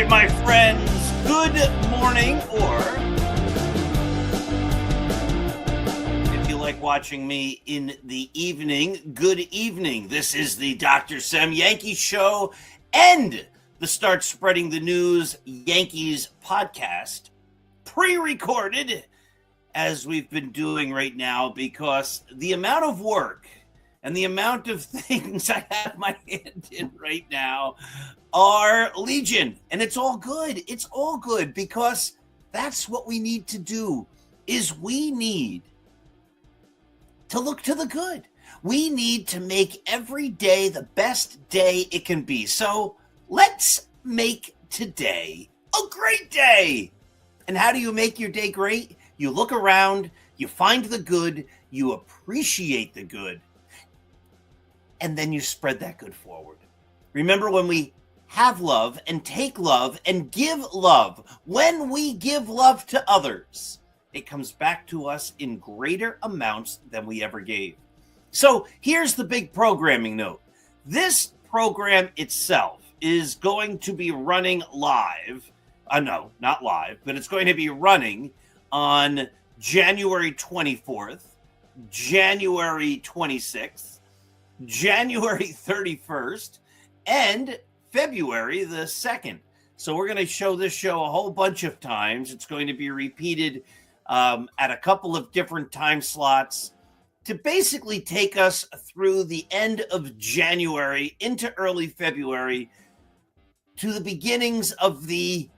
right, my friends, good morning, or if you like watching me in the evening, good evening. This is the Dr. Sem Yankees Show and the Start Spreading the News Yankees podcast, pre-recorded, as we've been doing right now, because the amount of work and the amount of things I have my hand in right now are legion. And it's all good. It's all good, because that's what we need to do, is we need to look to the good. We need to make every day the best day it can be. So let's make today a great day. And how do you make your day great? You look around, you find the good, you appreciate the good, and then you spread that good forward. Remember, when we have love and take love and give love, when we give love to others, it comes back to us in greater amounts than we ever gave. So here's the big programming note. This program itself is going to be running live. No, not live, but it's going to be running on January 24th, January 26th, January 31st, and February the 2nd. So we're going to show this show a whole bunch of times. It's going to be repeated at a couple of different time slots to basically take us through the end of January into early February, to the beginnings of the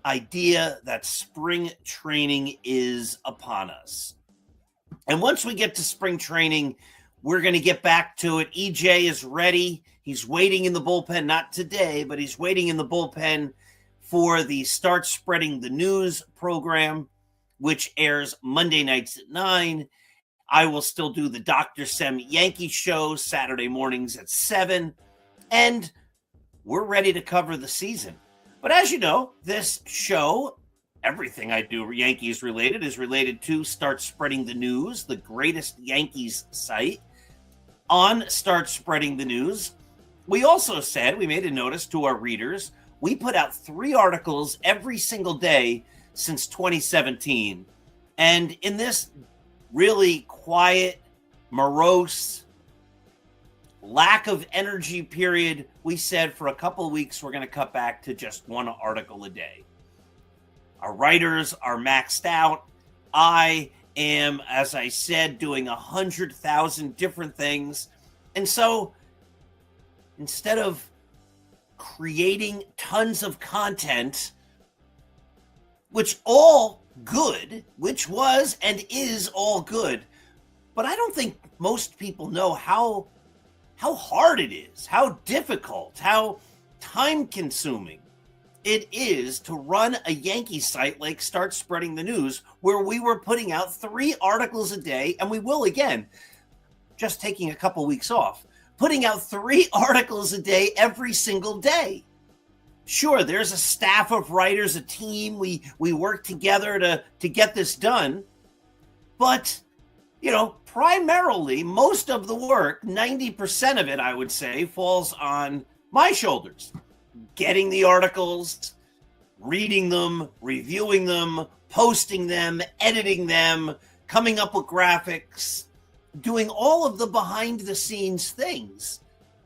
idea that spring training is upon us. And once we get to spring training, we're going to get back to it. EJ is ready. He's waiting in the bullpen, not today, but he's waiting in the bullpen for the Start Spreading the News program, which airs Monday nights at 9. I will still do the Dr. Sem Yankee Show Saturday mornings at 7. And we're ready to cover the season. But as you know, this show, everything I do Yankees related, is related to Start Spreading the News, the greatest Yankees site. On Start Spreading the News, we also said, we made a notice to our readers, we put out 3 articles every single day since 2017. And in this really quiet, morose, lack of energy period, we said for a couple of weeks we're going to cut back to just 1 article a day. Our writers are maxed out. I am, as I said, doing 100,000 different things. And so instead of creating tons of content, which all good, which was and is all good, but I don't think most people know how hard it is, how difficult, how time-consuming it is to run a Yankee site like Start Spreading the News, where we were putting out 3 articles a day, and we will again, just taking a couple weeks off, putting out 3 articles a day every single day. Sure, there's a staff of writers, a team. We work together to get this done. But, primarily, most of the work, 90% of it, I would say, falls on my shoulders. Getting the articles, reading them, reviewing them, posting them, editing them, coming up with graphics, doing all of the behind-the-scenes things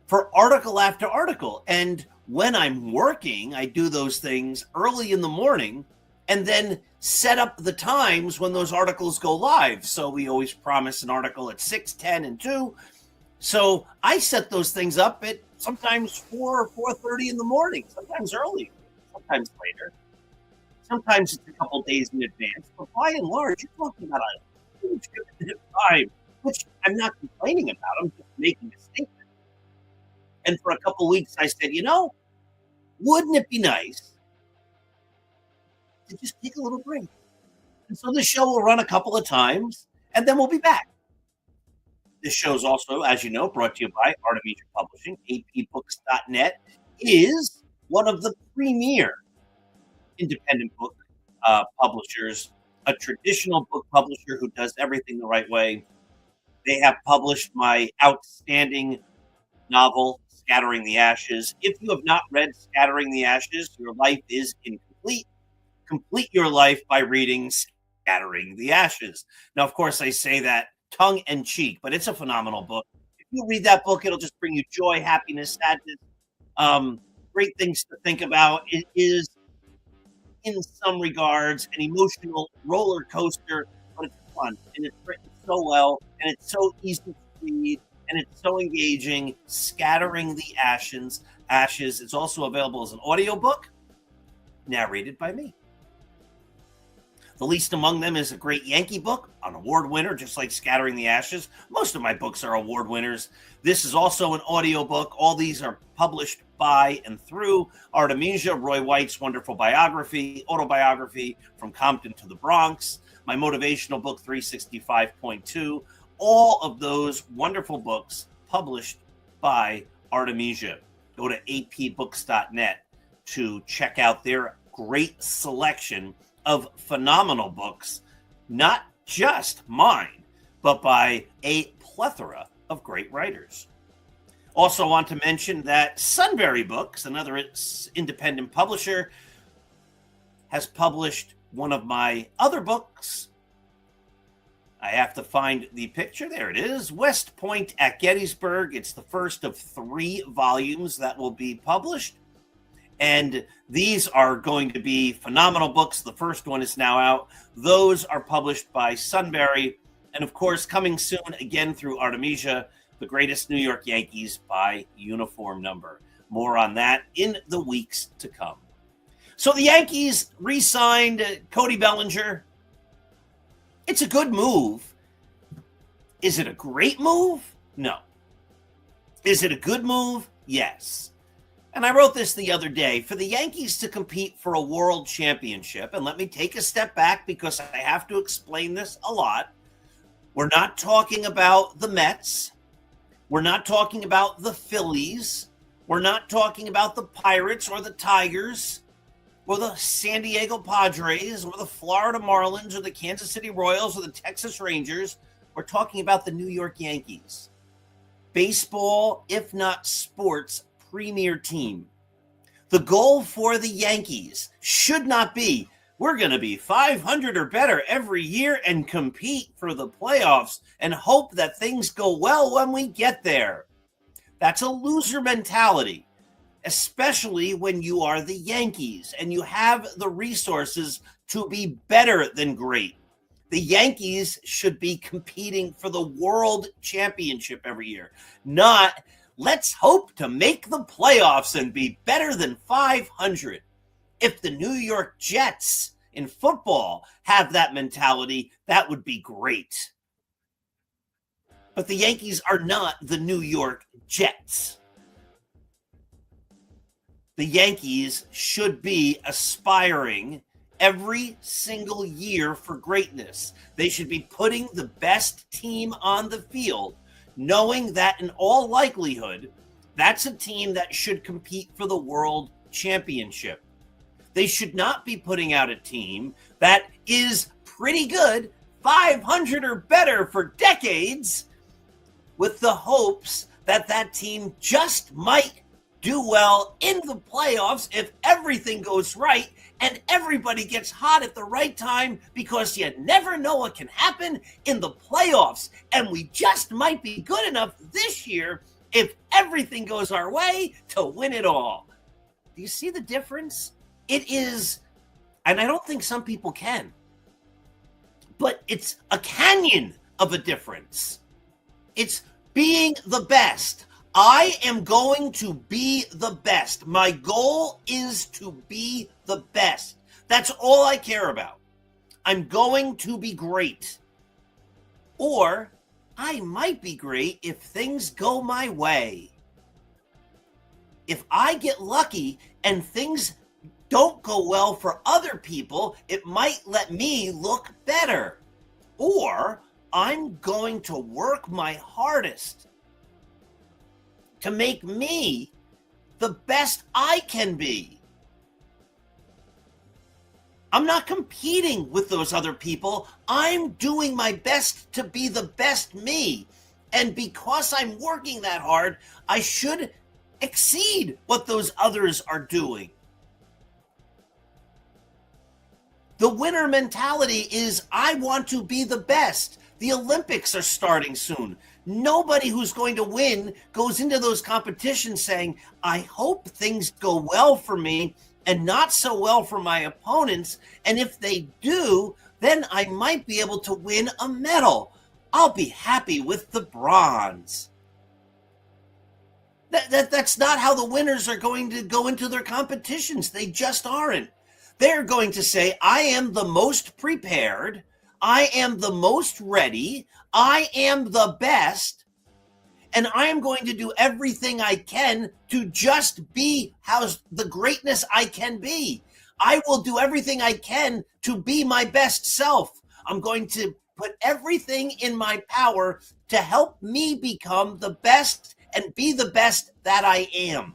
for article after article. And when I'm working, I do those things early in the morning and then set up the times when those articles go live. So we always promise an article at 6, 10, and 2. So I set those things up at sometimes 4 or 4:30 in the morning, sometimes early, sometimes later. Sometimes it's a couple days in advance. But by and large, you're talking about a huge commitment of time, which I'm not complaining about. I'm just making a statement. And for a couple weeks, I said, wouldn't it be nice to just take a little break? And so this show will run a couple of times, and then we'll be back. This show is also, as you know, brought to you by Artemisia Publishing. apbooks.net is one of the premier independent book publishers, a traditional book publisher who does everything the right way. They have published my outstanding novel, Scattering the Ashes. If you have not read Scattering the Ashes, your life is incomplete. Complete your life by reading Scattering the Ashes. Now, of course, I say that tongue in cheek, but it's a phenomenal book. If you read that book, it'll just bring you joy, happiness, sadness, great things to think about. It is, in some regards, an emotional roller coaster, but it's fun and it's written so well and it's so easy to read and it's so engaging. Scattering the Ashes. It's also available as an audiobook narrated by me. The least among them is a great Yankee book, an award winner, just like Scattering the Ashes. Most of my books are award winners. This is also an audiobook. All these are published by and through Artemisia, Roy White's wonderful autobiography, From Compton to the Bronx, my motivational book, 365.2. All of those wonderful books published by Artemisia. Go to apbooks.net to check out their great selection of phenomenal books, not just mine, but by a plethora of great writers. Also want to mention that Sunbury Books, another independent publisher, has published one of my other books. I have to find the picture. There it is. West Point at Gettysburg. It's the first of 3 volumes that will be published. And these are going to be phenomenal books. The first one is now out. Those are published by Sunbury. And of course, coming soon again through Artemisia, The Greatest New York Yankees by Uniform Number. More on that in the weeks to come. So the Yankees re-signed Cody Bellinger. It's a good move. Is it a great move? No. Is it a good move? Yes. And I wrote this the other day, for the Yankees to compete for a world championship, and let me take a step back because I have to explain this a lot. We're not talking about the Mets. We're not talking about the Phillies. We're not talking about the Pirates or the Tigers or the San Diego Padres or the Florida Marlins or the Kansas City Royals or the Texas Rangers. We're talking about the New York Yankees. Baseball, if not sports, premier team. The goal for the Yankees should not be, we're going to be 500 or better every year and compete for the playoffs and hope that things go well when we get there. That's a loser mentality, especially when you are the Yankees and you have the resources to be better than great. The Yankees should be competing for the world championship every year, not let's hope to make the playoffs and be better than 500. If the New York Jets in football have that mentality, that would be great. But the Yankees are not the New York Jets. The Yankees should be aspiring every single year for greatness. They should be putting the best team on the field, knowing that in all likelihood, that's a team that should compete for the world championship. They should not be putting out a team that is pretty good, 500 or better for decades, with the hopes that that team just might do well in the playoffs if everything goes right and everybody gets hot at the right time, because you never know what can happen in the playoffs. And we just might be good enough this year, if everything goes our way, to win it all. Do you see the difference? It is, and I don't think some people can, but it's a canyon of a difference. It's being the best. I am going to be the best. My goal is to be the best. That's all I care about. I'm going to be great. Or I might be great if things go my way. If I get lucky and things don't go well for other people, it might let me look better. Or I'm going to work my hardest to make me the best I can be. I'm not competing with those other people. I'm doing my best to be the best me. And because I'm working that hard, I should exceed what those others are doing. The winner mentality is, I want to be the best. The Olympics are starting soon. Nobody who's going to win goes into those competitions saying, I hope things go well for me and not so well for my opponents. And if they do, then I might be able to win a medal. I'll be happy with the bronze. That's not how the winners are going to go into their competitions. They just aren't. They're going to say, I am the most prepared. I am the most ready. I am the best. And I am going to do everything I can to just be the greatness I can be. I will do everything I can to be my best self. I'm going to put everything in my power to help me become the best and be the best that I am.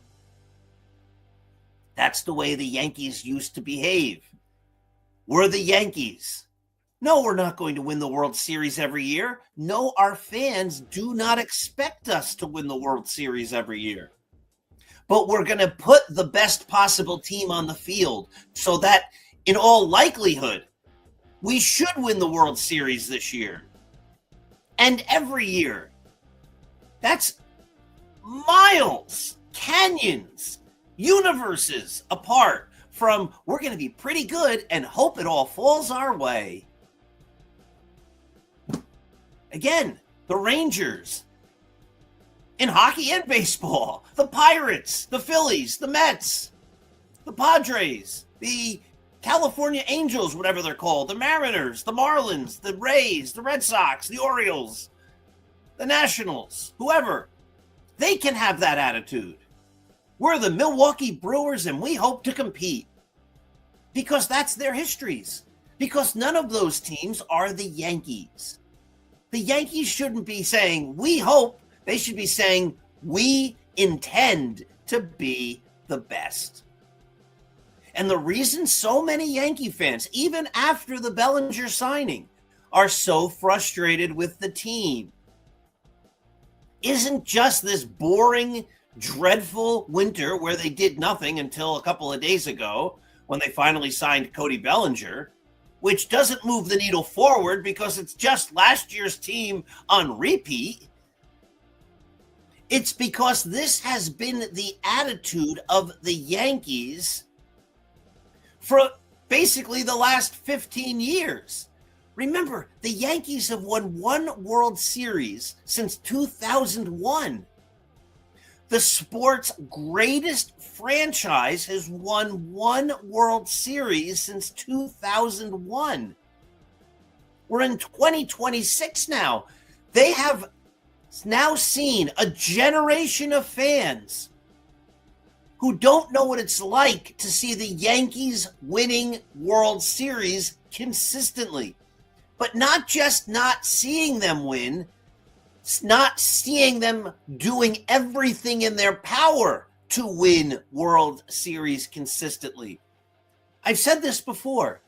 That's the way the Yankees used to behave. We're the Yankees. No, we're not going to win the World Series every year. No, our fans do not expect us to win the World Series every year. But we're going to put the best possible team on the field so that, in all likelihood, we should win the World Series this year. And every year. That's miles, canyons, universes apart from we're going to be pretty good and hope it all falls our way. Again, the Rangers in hockey and baseball, the Pirates, the Phillies, the Mets, the Padres, the California Angels, whatever they're called, the Mariners, the Marlins, the Rays, the Red Sox, the Orioles, the Nationals, whoever. They can have that attitude. We're the Milwaukee Brewers and we hope to compete. Because that's their histories. Because none of those teams are the Yankees. The Yankees shouldn't be saying, we hope. They should be saying, we intend to be the best. And the reason so many Yankee fans, even after the Bellinger signing, are so frustrated with the team isn't just this boring, dreadful winter where they did nothing until a couple of days ago when they finally signed Cody Bellinger, which doesn't move the needle forward because it's just last year's team on repeat. It's because this has been the attitude of the Yankees for basically the last 15 years. Remember, the Yankees have won one World Series since 2001. The sport's greatest franchise has won one World Series since 2001. We're in 2026 now. They have now seen a generation of fans who don't know what it's like to see the Yankees winning World Series consistently. But not just not seeing them win, not seeing them doing everything in their power to win World Series consistently. I've said this before.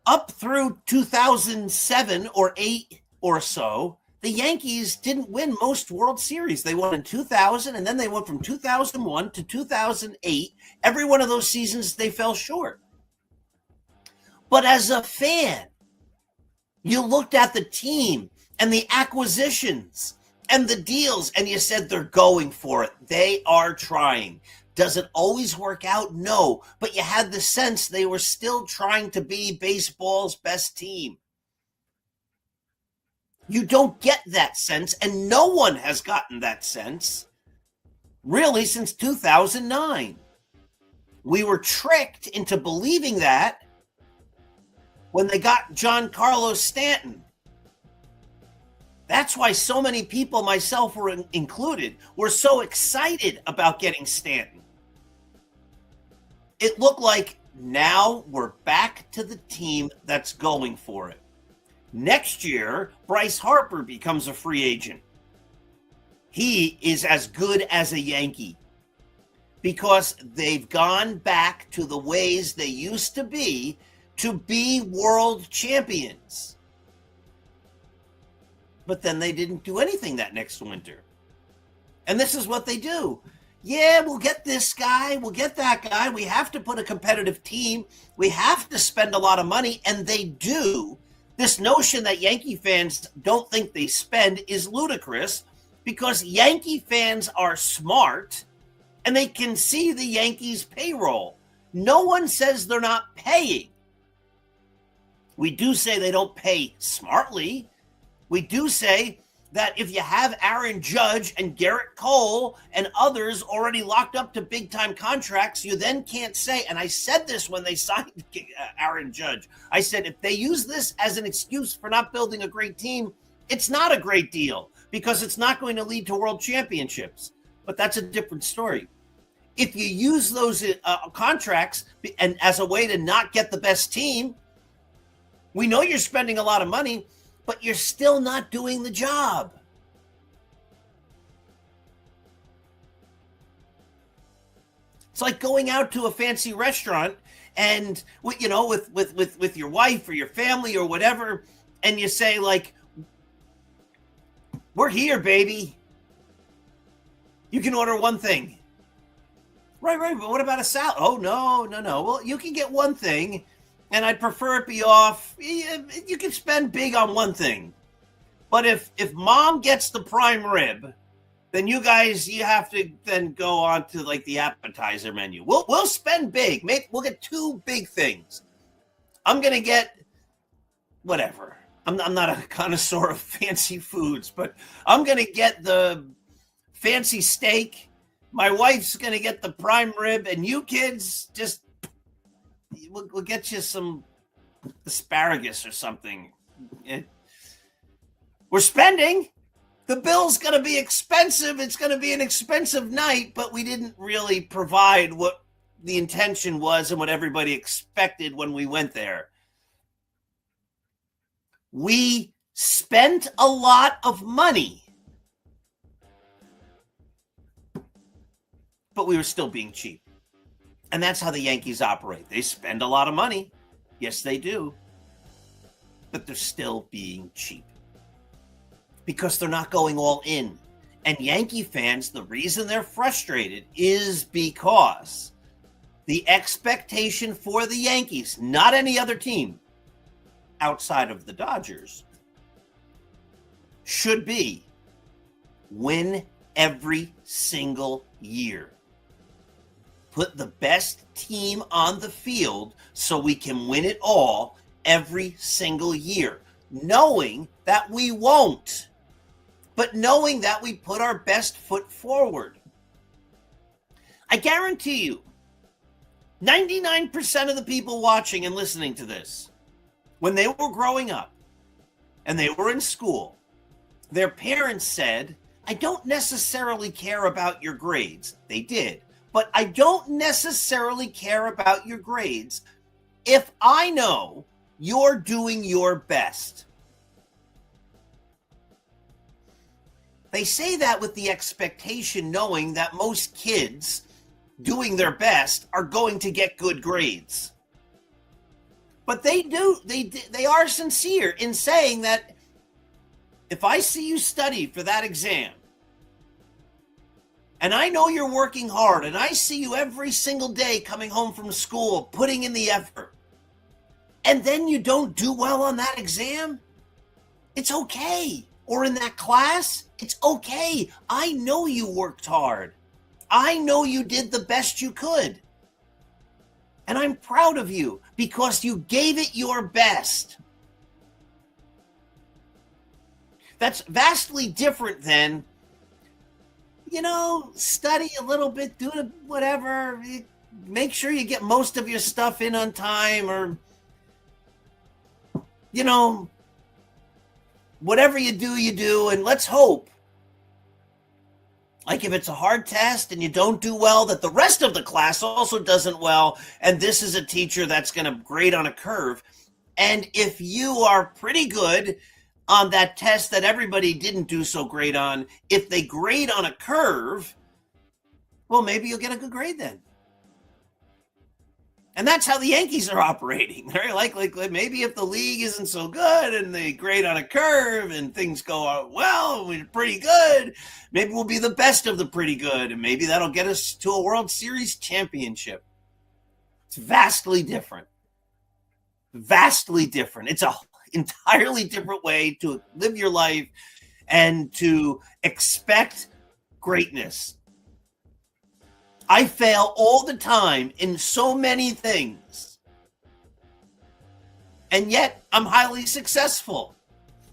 Up through 2007 or 8 or so, the Yankees didn't win most World Series. They won in 2000, and then they went from 2001 to 2008. Every one of those seasons, they fell short. But as a fan, you looked at the team and the acquisitions and the deals, and you said they're going for it. They are trying. Does it always work out? No. But you had the sense they were still trying to be baseball's best team. You don't get that sense, and no one has gotten that sense, really, since 2009. We were tricked into believing that when they got Giancarlo Stanton. That's why so many people, myself included, were so excited about getting Stanton. It looked like now we're back to the team that's going for it. Next year, Bryce Harper becomes a free agent. He is as good as a Yankee because they've gone back to the ways they used to be world champions. But then they didn't do anything that next winter. And this is what they do. Yeah, we'll get this guy, we'll get that guy. We have to put a competitive team. We have to spend a lot of money, and they do. This notion that Yankee fans don't think they spend is ludicrous because Yankee fans are smart and they can see the Yankees' payroll. No one says they're not paying. We do say they don't pay smartly. We do say that if you have Aaron Judge and Garrett Cole and others already locked up to big-time contracts, you then can't say, and I said this when they signed Aaron Judge, I said if they use this as an excuse for not building a great team, it's not a great deal because it's not going to lead to world championships. But that's a different story. If you use those contracts and as a way to not get the best team, we know you're spending a lot of money, but you're still not doing the job. It's like going out to a fancy restaurant and with your wife or your family or whatever, and you say like, "We're here, baby. You can order one thing." Right, but what about a salad? Oh, no. Well, you can get one thing, and I'd prefer it be off. You can spend big on one thing. But if mom gets the prime rib, then you have to then go on to like the appetizer menu. We'll spend big. Maybe we'll get two big things. I'm going to get whatever. I'm not a connoisseur of fancy foods, but I'm going to get the fancy steak. My wife's going to get the prime rib, and you kids we'll get you some asparagus or something. We're spending. The bill's going to be expensive. It's going to be an expensive night, but we didn't really provide what the intention was and what everybody expected when we went there. We spent a lot of money, but we were still being cheap. And that's how the Yankees operate. They spend a lot of money. Yes, they do. But they're still being cheap because they're not going all in. And Yankee fans, the reason they're frustrated is because the expectation for the Yankees, not any other team outside of the Dodgers, should be win every single year. Put the best team on the field so we can win it all every single year, knowing that we won't, but knowing that we put our best foot forward. I guarantee you, 99% of the people watching and listening to this, when they were growing up and they were in school, their parents said, "I don't necessarily care about your grades." They did. But I don't necessarily care about your grades if I know you're doing your best. They say that with the expectation, knowing that most kids doing their best are going to get good grades. But they are sincere in saying that if I see you study for that exam, and I know you're working hard, and I see you every single day coming home from school, putting in the effort, and then you don't do well on that exam, it's okay. Or in that class, it's okay. I know you worked hard. I know you did the best you could. And I'm proud of you because you gave it your best. That's vastly different than, study a little bit, do whatever, make sure you get most of your stuff in on time, or, whatever you do, and let's hope, like if it's a hard test and you don't do well, that the rest of the class also doesn't well, and this is a teacher that's going to grade on a curve. And if you are pretty good on that test that everybody didn't do so great on, if they grade on a curve, well, maybe you'll get a good grade then. And that's how the Yankees are operating. They're like maybe if the league isn't so good and they grade on a curve and things go out well, we're pretty good, maybe we'll be the best of the pretty good, and maybe that'll get us to a World Series championship. It's vastly different. Vastly different. It's a entirely different way to live your life and to expect greatness. I fail all the time in so many things. And yet I'm highly successful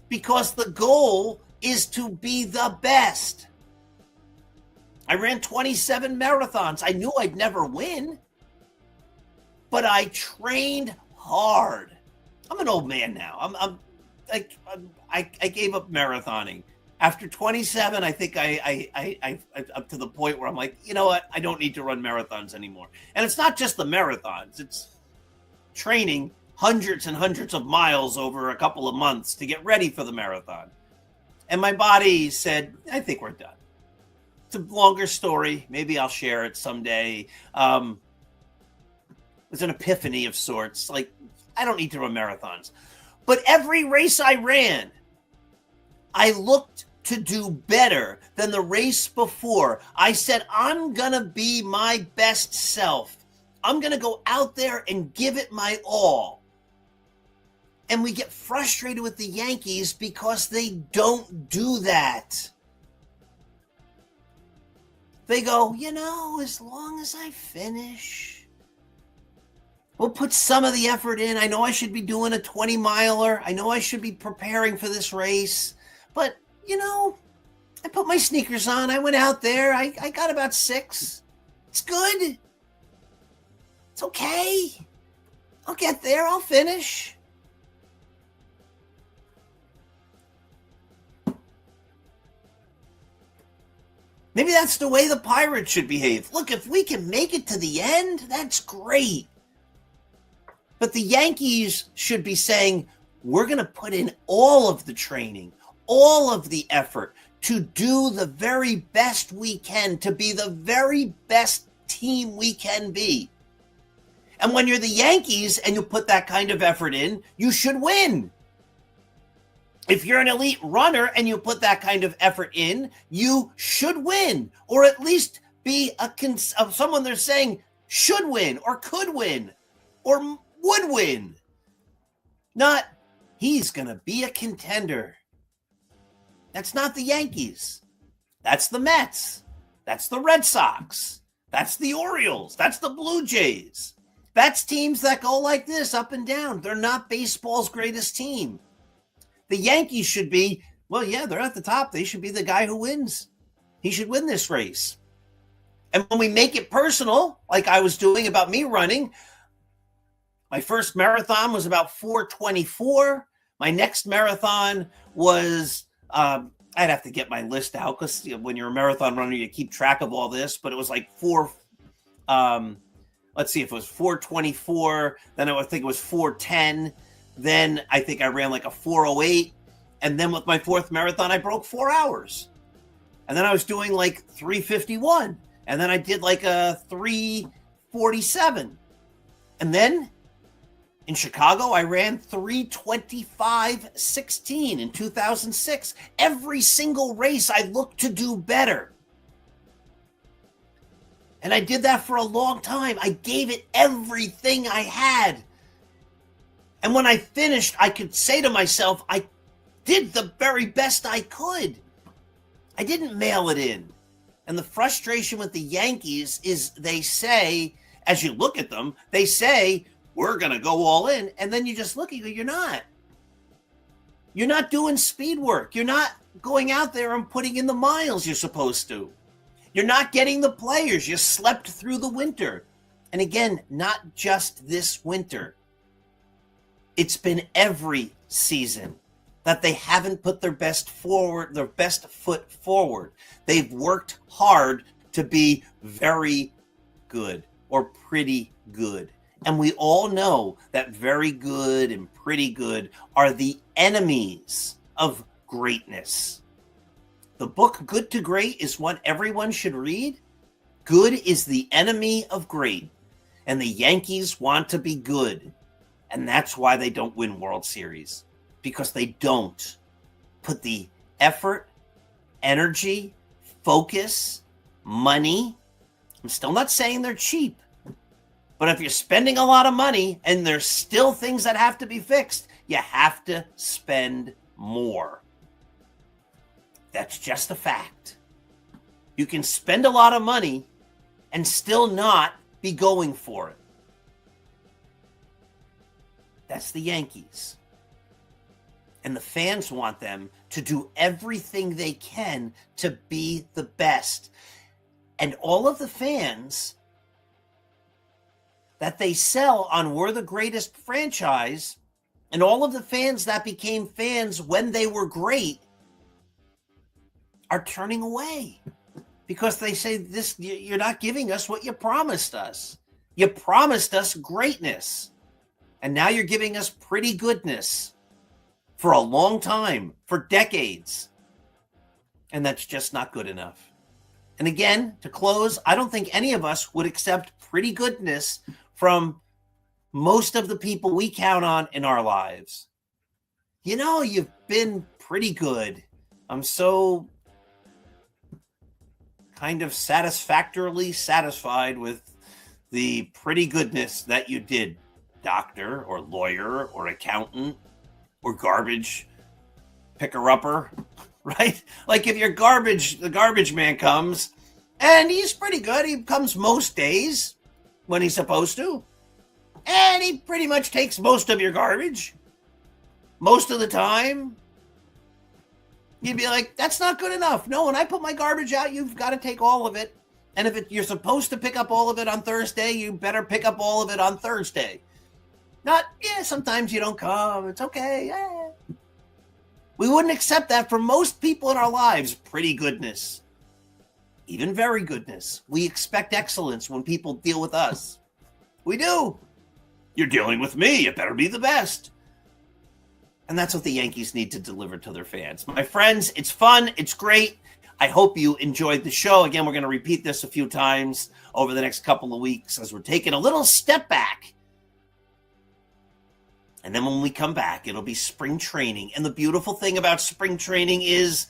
because the goal is to be the best. I ran 27 marathons. I knew I'd never win, but I trained hard. I'm an old man now. I gave up marathoning. After 27, I think I up to the point where I'm like, you know what? I don't need to run marathons anymore. And it's not just the marathons. It's training hundreds and hundreds of miles over a couple of months to get ready for the marathon. And my body said, I think we're done. It's a longer story. Maybe I'll share it someday. It was an epiphany of sorts. Like, I don't need to run marathons. But every race I ran, I looked to do better than the race before. I said, I'm going to be my best self. I'm going to go out there and give it my all. And we get frustrated with the Yankees because they don't do that. They go, as long as I finish, we'll put some of the effort in. I know I should be doing a 20-miler. I know I should be preparing for this race. But, I put my sneakers on. I went out there. I got about 6. It's good. It's okay. I'll get there. I'll finish. Maybe that's the way the Pirates should behave. Look, if we can make it to the end, that's great. But the Yankees should be saying, we're going to put in all of the training, all of the effort to do the very best we can, to be the very best team we can be. And when you're the Yankees and you put that kind of effort in, you should win. If you're an elite runner and you put that kind of effort in, you should win, or at least be someone they're saying should win or could win or would win. Not, he's going to be a contender. That's not the Yankees. That's the Mets. That's the Red Sox. That's the Orioles. That's the Blue Jays. That's teams that go like this, up and down. They're not baseball's greatest team. The Yankees should be, they're at the top. They should be the guy who wins. He should win this race. And when we make it personal, like I was doing about me running, my first marathon was about 4:24. My next marathon was, I'd have to get my list out because when you're a marathon runner, you keep track of all this. But it was like let's see if it was 4:24. Then I think it was 4:10. Then I think I ran like a 4:08. And then with my fourth marathon, I broke 4 hours. And then I was doing like 3:51. And then I did like a 3:47. And then in Chicago, I ran 3:25:16 in 2006. Every single race, I looked to do better. And I did that for a long time. I gave it everything I had. And when I finished, I could say to myself, I did the very best I could. I didn't mail it in. And the frustration with the Yankees is they say, as you look at them, they say, we're going to go all in. And then you just look at you, you're not. You're not doing speed work. You're not going out there and putting in the miles you're supposed to. You're not getting the players. You slept through the winter. And again, not just this winter. It's been every season that they haven't put their best foot forward. They've worked hard to be very good or pretty good. And we all know that very good and pretty good are the enemies of greatness. The book Good to Great is one everyone should read. Good is the enemy of great. And the Yankees want to be good. And that's why they don't win World Series, because they don't put the effort, energy, focus, money. I'm still not saying they're cheap, but if you're spending a lot of money and there's still things that have to be fixed, you have to spend more. That's just a fact. You can spend a lot of money and still not be going for it. That's the Yankees. And the fans want them to do everything they can to be the best. And all of the fans that they sell on We're the Greatest franchise, and all of the fans that became fans when they were great, are turning away because they say, "This, you're not giving us what you promised us. You promised us greatness, and now you're giving us pretty goodness for a long time, for decades." And that's just not good enough. And again, to close, I don't think any of us would accept pretty goodness from most of the people we count on in our lives. You know, you've been pretty good. I'm so kind of satisfactorily satisfied with the pretty goodness that you did, doctor or lawyer or accountant or garbage picker-upper, right? Like if you're garbage, the garbage man comes and he's pretty good. He comes most days when he's supposed to. And he pretty much takes most of your garbage most of the time. You'd be like, that's not good enough. No, when I put my garbage out, you've got to take all of it. And if you're supposed to pick up all of it on Thursday, you better pick up all of it on Thursday. Not, sometimes you don't come. It's okay. Yeah. We wouldn't accept that from most people in our lives. Pretty goodness. Even very goodness. We expect excellence when people deal with us. We do. You're dealing with me. You better be the best. And that's what the Yankees need to deliver to their fans. My friends, it's fun. It's great. I hope you enjoyed the show. Again, we're going to repeat this a few times over the next couple of weeks as we're taking a little step back. And then when we come back, it'll be spring training. And the beautiful thing about spring training is,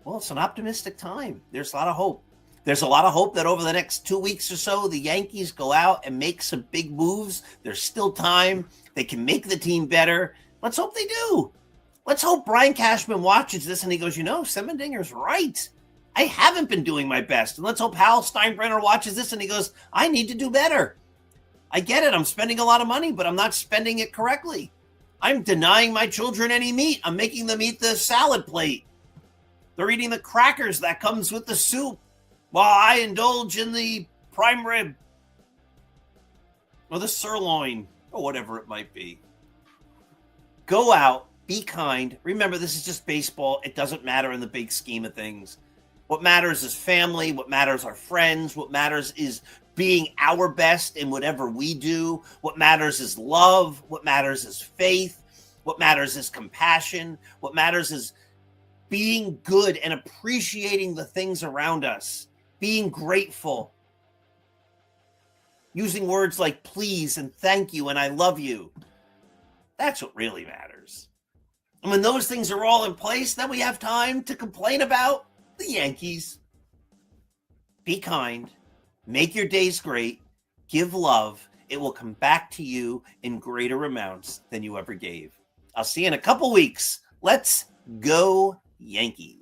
well, it's an optimistic time. There's a lot of hope. There's a lot of hope that over the next 2 weeks or so, the Yankees go out and make some big moves. There's still time. They can make the team better. Let's hope they do. Let's hope Brian Cashman watches this and he goes, Semendinger's right. I haven't been doing my best. And let's hope Hal Steinbrenner watches this and he goes, I need to do better. I get it. I'm spending a lot of money, but I'm not spending it correctly. I'm denying my children any meat. I'm making them eat the salad plate. They're eating the crackers that comes with the soup while I indulge in the prime rib or the sirloin or whatever it might be. Go out, be kind. Remember, this is just baseball. It doesn't matter in the big scheme of things. What matters is family. What matters are friends. What matters is being our best in whatever we do. What matters is love. What matters is faith. What matters is compassion. What matters is being good and appreciating the things around us. Being grateful. Using words like please and thank you and I love you. That's what really matters. And when those things are all in place, then we have time to complain about the Yankees. Be kind. Make your days great. Give love. It will come back to you in greater amounts than you ever gave. I'll see you in a couple weeks. Let's go Yankees.